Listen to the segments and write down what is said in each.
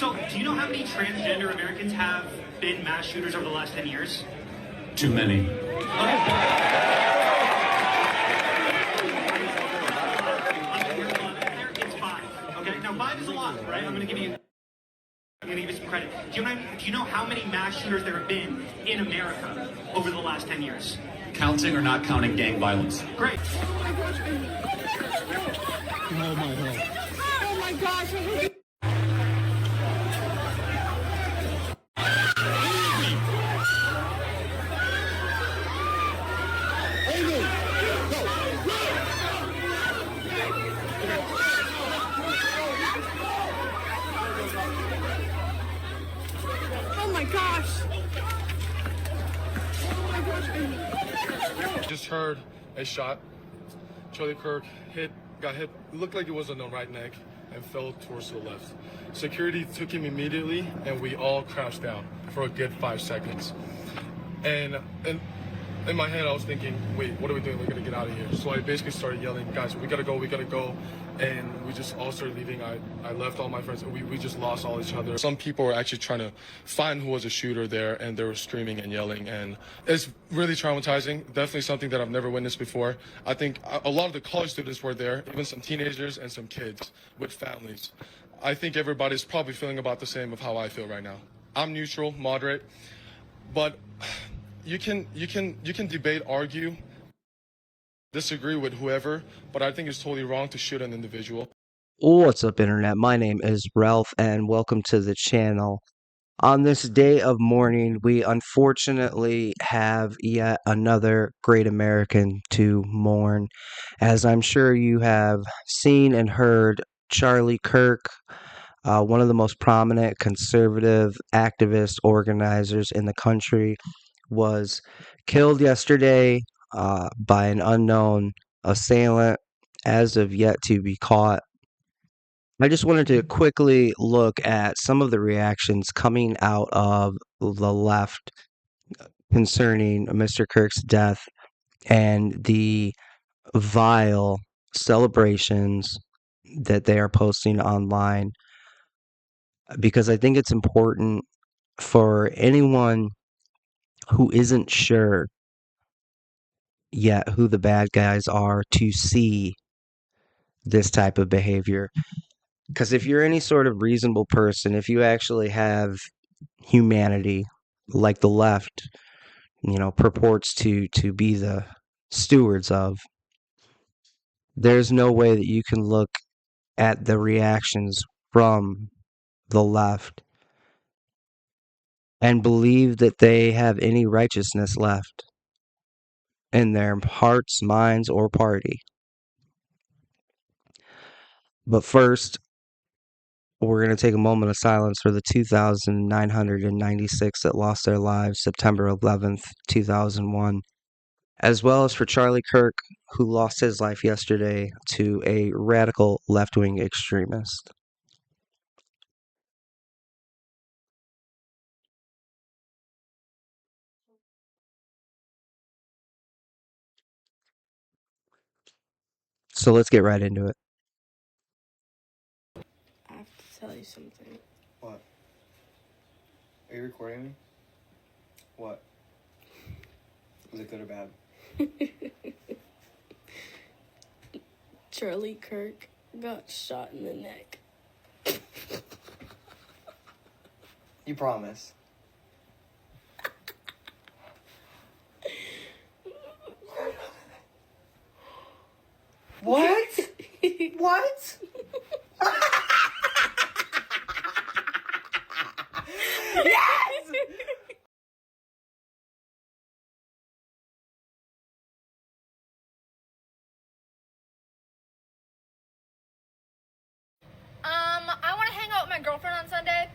So, do you know how many transgender Americans have been mass shooters over the last 10 years? Too many. It's 5. Okay, now 5 is a lot, right? I'm gonna give you some credit. Do you know how many mass shooters there have been in America over the last 10 years? Counting or not counting gang violence? Great. Oh my gosh. Oh my gosh. Oh my gosh. Just heard a shot. Charlie Kirk got hit. It looked like it was on the right neck and fell towards the left. Security took him immediately, and we all crouched down for a good 5 seconds. And in my head, I was thinking, wait, what are we doing? We're gonna get out of here. So I basically started yelling, guys, we gotta go. And we just all started leaving. I left all my friends. We just lost all each other. Some people were actually trying to find who was a shooter there, and they were screaming and yelling. And it's really traumatizing. Definitely something that I've never witnessed before. I think a lot of the college students were there, even some teenagers and some kids with families. I think everybody's probably feeling about the same of how I feel right now. I'm neutral, moderate, but you can debate, argue, disagree with whoever, but I think it's totally wrong to shoot an individual. What's up, Internet? My name is Ralph, and welcome to the channel. On this day of mourning, we unfortunately have yet another great American to mourn. As I'm sure you have seen and heard, Charlie Kirk, one of the most prominent conservative activist organizers in the country, was killed yesterday by an unknown assailant, as of yet to be caught. I just wanted to quickly look at some of the reactions coming out of the left concerning Mr. Kirk's death and the vile celebrations that they are posting online, because I think it's important for anyone who isn't sure yet who the bad guys are to see this type of behavior. Because if you're any sort of reasonable person, if you actually have humanity, like the left, purports to be the stewards of, there's no way that you can look at the reactions from the left and believe that they have any righteousness left in their hearts, minds, or party. But first, we're going to take a moment of silence for the 2,996 that lost their lives September 11th, 2001, as well as for Charlie Kirk, who lost his life yesterday to a radical left-wing extremist. So let's get right into it. I have to tell you something. What? Are you recording me? What? Was it good or bad? Charlie Kirk got shot in the neck. You promise? What? What? Yes! I want to hang out with my girlfriend on Sunday,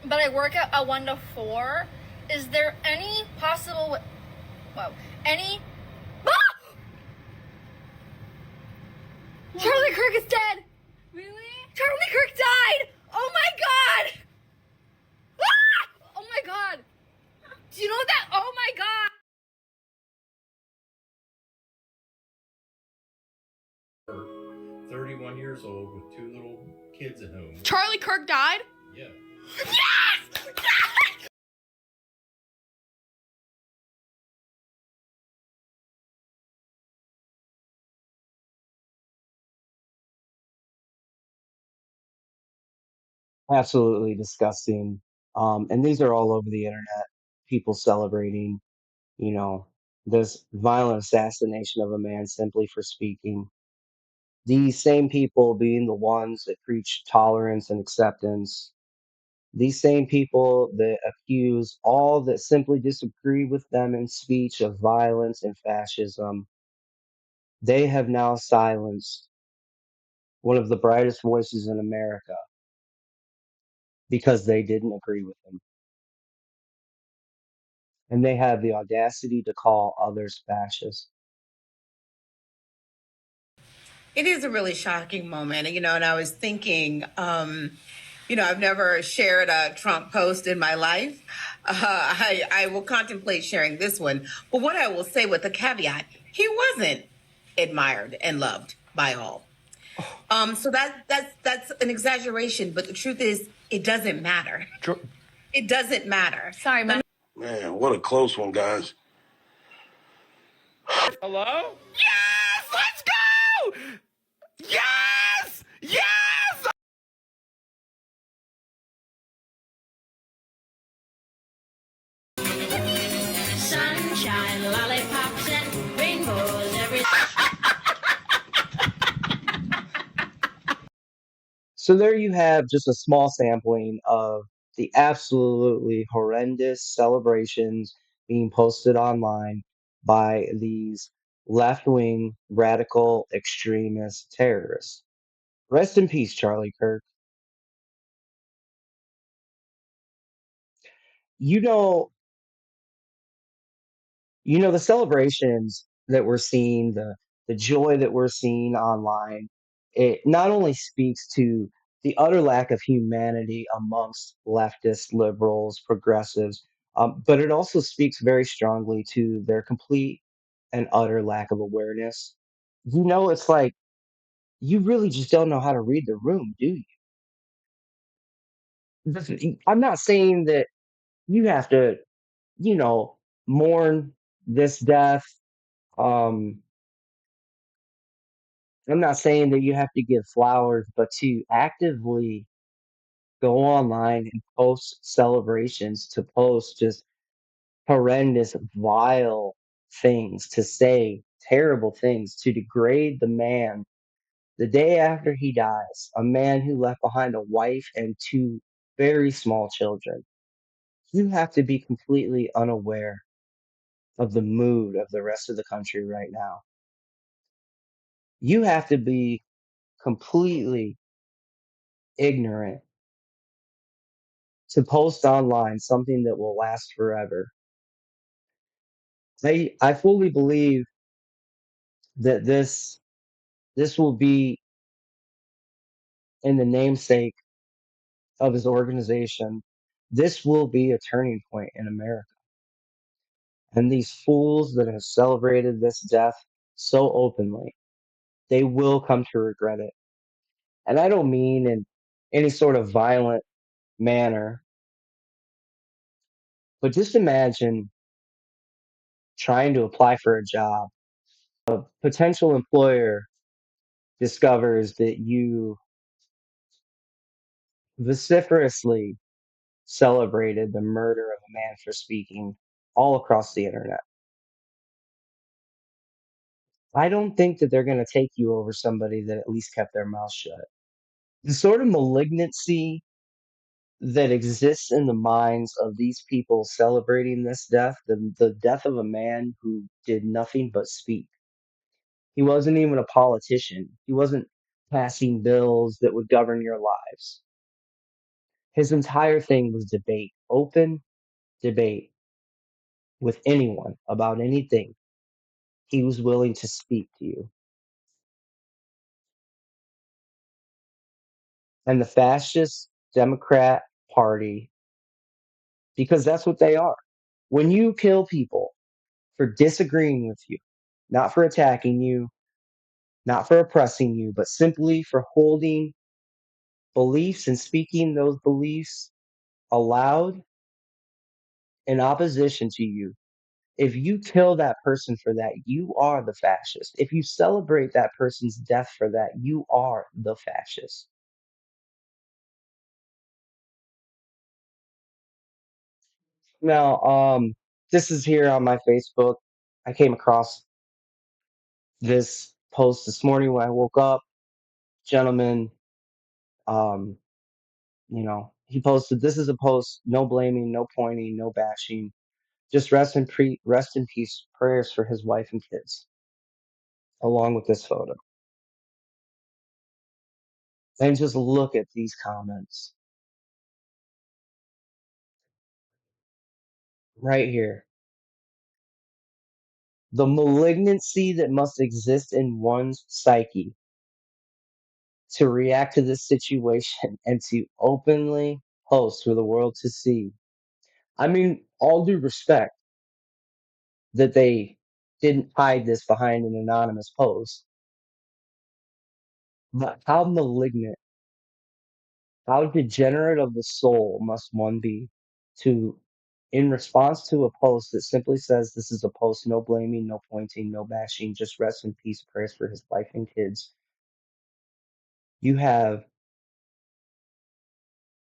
but I work at a 1 to 4. Is there any possible any... Ah! Charlie Kirk is dead! Really? Charlie Kirk died! Oh my god! Ah! Oh my god! Do you know that? Oh my god! 31 years old with 2 little kids at home. Charlie Kirk died? Absolutely disgusting. And these are all over the internet. People celebrating, you know, this violent assassination of a man simply for speaking. These same people being the ones that preach tolerance and acceptance. These same people that accuse all that simply disagree with them in speech of violence and fascism. They have now silenced one of the brightest voices in America because they didn't agree with him. And they have the audacity to call others fascists. It is a really shocking moment, and I was thinking, I've never shared a Trump post in my life. I will contemplate sharing this one. But what I will say with a caveat, he wasn't admired and loved by all. So that's an exaggeration, but the truth is, it doesn't matter. It doesn't matter. Sorry, man. Man, what a close one, guys. Hello? Yes! Let's go! Yes! Yes! Sunshine, lollipops, and rainbows every. So there you have just a small sampling of the absolutely horrendous celebrations being posted online by these left-wing radical extremist terrorists. Rest in peace, Charlie Kirk. You know, the celebrations that we're seeing, the joy that we're seeing online, it not only speaks to the utter lack of humanity amongst leftists, liberals, progressives, but it also speaks very strongly to their complete and utter lack of awareness. It's like you really just don't know how to read the room, do you? I'm not saying that you have to, you know, mourn this death. Um, I'm not saying that you have to give flowers, but to actively go online and post celebrations, to post just horrendous, vile things, to say terrible things, to degrade the man the day after he dies, a man who left behind a wife and two very small children. You have to be completely unaware of the mood of the rest of the country right now. You have to be completely ignorant to post online something that will last forever. I fully believe that this will be in the namesake of his organization. This will be a turning point in America. And these fools that have celebrated this death so openly, they will come to regret it. And I don't mean in any sort of violent manner, but just imagine trying to apply for a job. A potential employer discovers that you vociferously celebrated the murder of a man for speaking all across the internet. I don't think that they're going to take you over somebody that at least kept their mouth shut. The sort of malignancy that exists in the minds of these people celebrating this death, the death of a man who did nothing but speak. He wasn't even a politician. He wasn't passing bills that would govern your lives. His entire thing was debate, open debate with anyone about anything. He was willing to speak to you. And the fascist Democrat Party, because that's what they are. When you kill people for disagreeing with you, not for attacking you, not for oppressing you, but simply for holding beliefs and speaking those beliefs aloud in opposition to you, if you kill that person for that, you are the fascist. If you celebrate that person's death for that, you are the fascist. Now, this is here on my Facebook. I came across this post this morning when I woke up. Gentleman, um, he posted, this is a post, no blaming, no pointing, no bashing. Just rest in peace, prayers for his wife and kids, along with this photo. And just look at these comments right here. The malignancy that must exist in one's psyche to react to this situation and to openly post for the world to see. I mean, all due respect that they didn't hide this behind an anonymous post, but how malignant, how degenerate of the soul must one be to, in response to a post that simply says, this is a post, no blaming, no pointing, no bashing, just rest in peace, prayers for his wife and kids. You have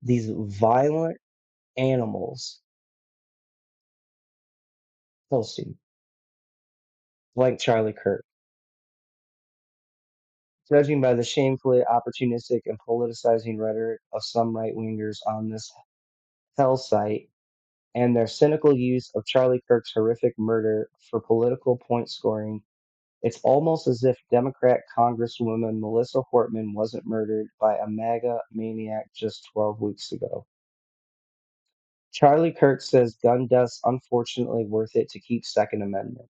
these violent animals posting, like Charlie Kirk. Judging by the shamefully opportunistic and politicizing rhetoric of some right wingers on this hell site and their cynical use of Charlie Kirk's horrific murder for political point scoring, it's almost as if Democrat Congresswoman Melissa Hortman wasn't murdered by a MAGA maniac just 12 weeks ago. Charlie Kirk says gun deaths unfortunately worth it to keep Second Amendment.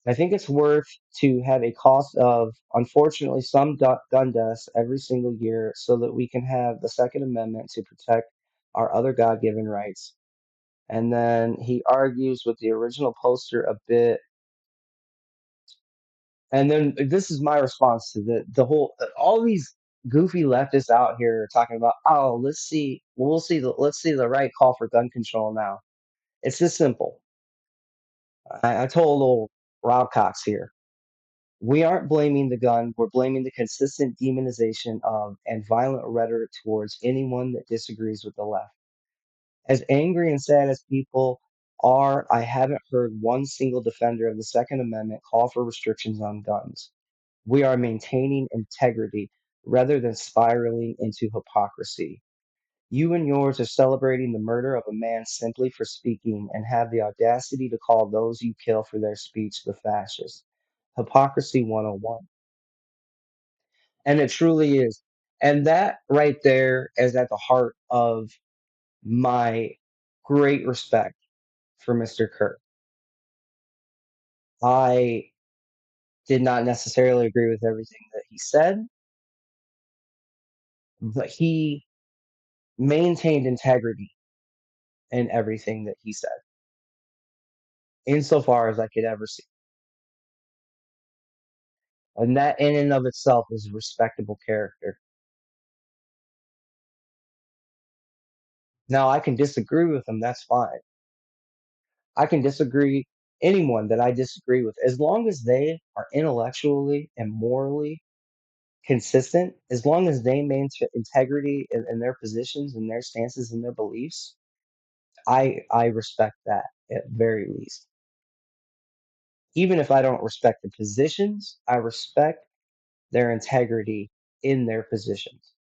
I think it's worth to have a cost of, unfortunately, some gun deaths every single year so that we can have the Second Amendment to protect our other God given rights. And then he argues with the original poster a bit. And then this is my response to all these goofy leftists out here are talking about, oh, let's see the right call for gun control now. It's this simple. I told old Rob Cox here. We aren't blaming the gun, we're blaming the consistent demonization of and violent rhetoric towards anyone that disagrees with the left. As angry and sad as people are, I haven't heard one single defender of the Second Amendment call for restrictions on guns. We are maintaining integrity rather than spiraling into hypocrisy. You and yours are celebrating the murder of a man simply for speaking and have the audacity to call those you kill for their speech the fascists. Hypocrisy 101. And it truly is. And that right there is at the heart of my great respect for Mr. Kirk. I did not necessarily agree with everything that he said, but he maintained integrity in everything that he said, insofar as I could ever see. And that in and of itself is a respectable character. Now, I can disagree with him, that's fine. I can disagree anyone that I disagree with, as long as they are intellectually and morally consistent, as long as they maintain integrity in their positions and their stances and their beliefs, I respect that at very least. Even if I don't respect the positions, I respect their integrity in their positions.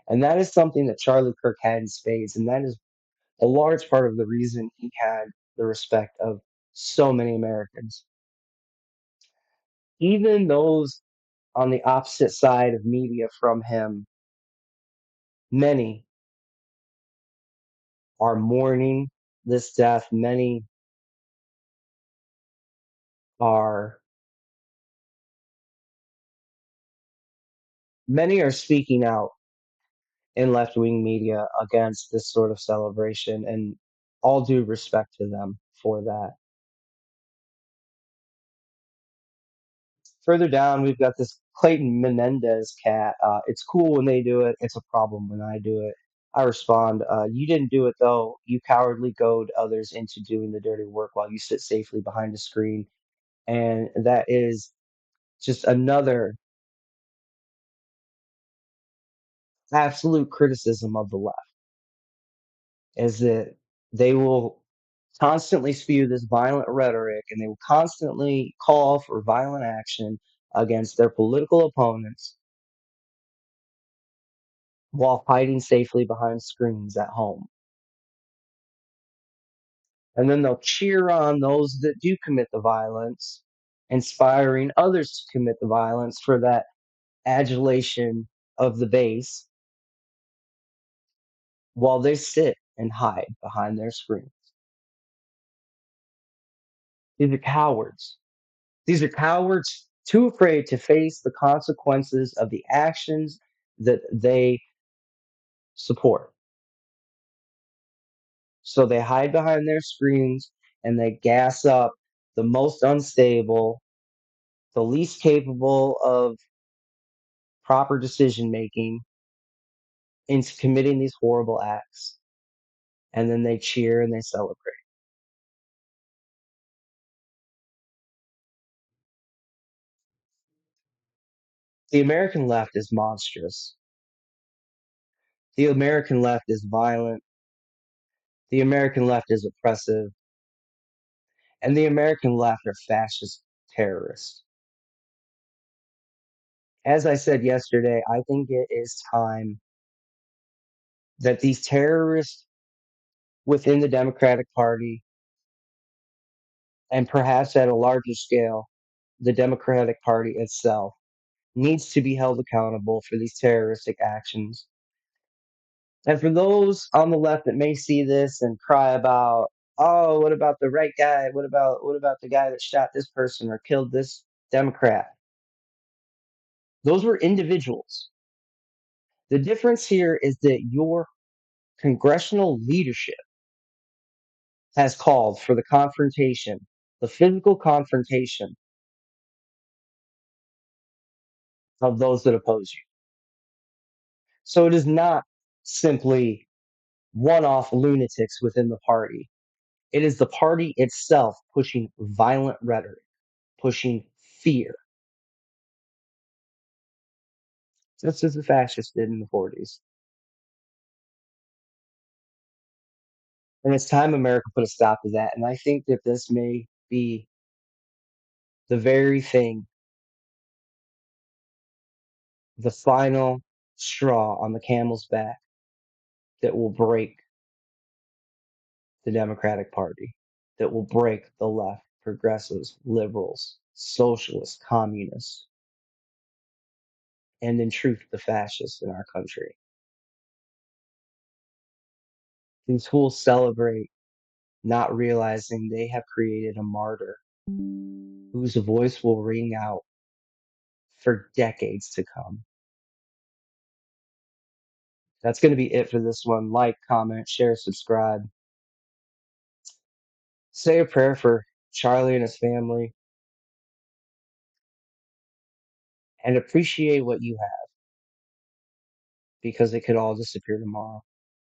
And that is something that Charlie Kirk had in spades, and that is a large part of the reason he had the respect of so many Americans. Even those on the opposite side of media from him, many are mourning this death. Are many are speaking out in left wing media against this sort of celebration, and all due respect to them for that. Further down, we've got this Clayton Menendez cat. It's cool when they do it. It's a problem when I do it. I respond, you didn't do it though. You cowardly goad others into doing the dirty work while you sit safely behind a screen. And that is just another absolute criticism of the left, is that they will constantly spew this violent rhetoric and they will constantly call for violent action against their political opponents while hiding safely behind screens at home. And then they'll cheer on those that do commit the violence, inspiring others to commit the violence for that adulation of the base while they sit and hide behind their screens. These are cowards. These are cowards too afraid to face the consequences of the actions that they support. So they hide behind their screens and they gas up the most unstable, the least capable of proper decision making into committing these horrible acts. And then they cheer and they celebrate. The American left is monstrous. The American left is violent. The American left is oppressive. And the American left are fascist terrorists. As I said yesterday, I think it is time that these terrorists within the Democratic Party, and perhaps at a larger scale, the Democratic Party itself, needs to be held accountable for these terroristic actions. And for those on the left that may see this and cry about, oh, what about the right guy? What about the guy that shot this person or killed this Democrat? Those were individuals. The difference here is that your congressional leadership has called for the confrontation, the physical confrontation of those that oppose you. So it is not simply one off lunatics within the party. It is the party itself pushing violent rhetoric, pushing fear, just as the fascists did in the 40s. And it's time America put a stop to that. And I think that this may be the very thing, the final straw on the camel's back that will break the Democratic Party, that will break the left, progressives, liberals, socialists, communists, and in truth, the fascists in our country. These fools celebrate not realizing they have created a martyr whose voice will ring out for decades to come. That's going to be it for this one. Like, comment, share, subscribe. Say a prayer for Charlie and his family. And appreciate what you have, because it could all disappear tomorrow.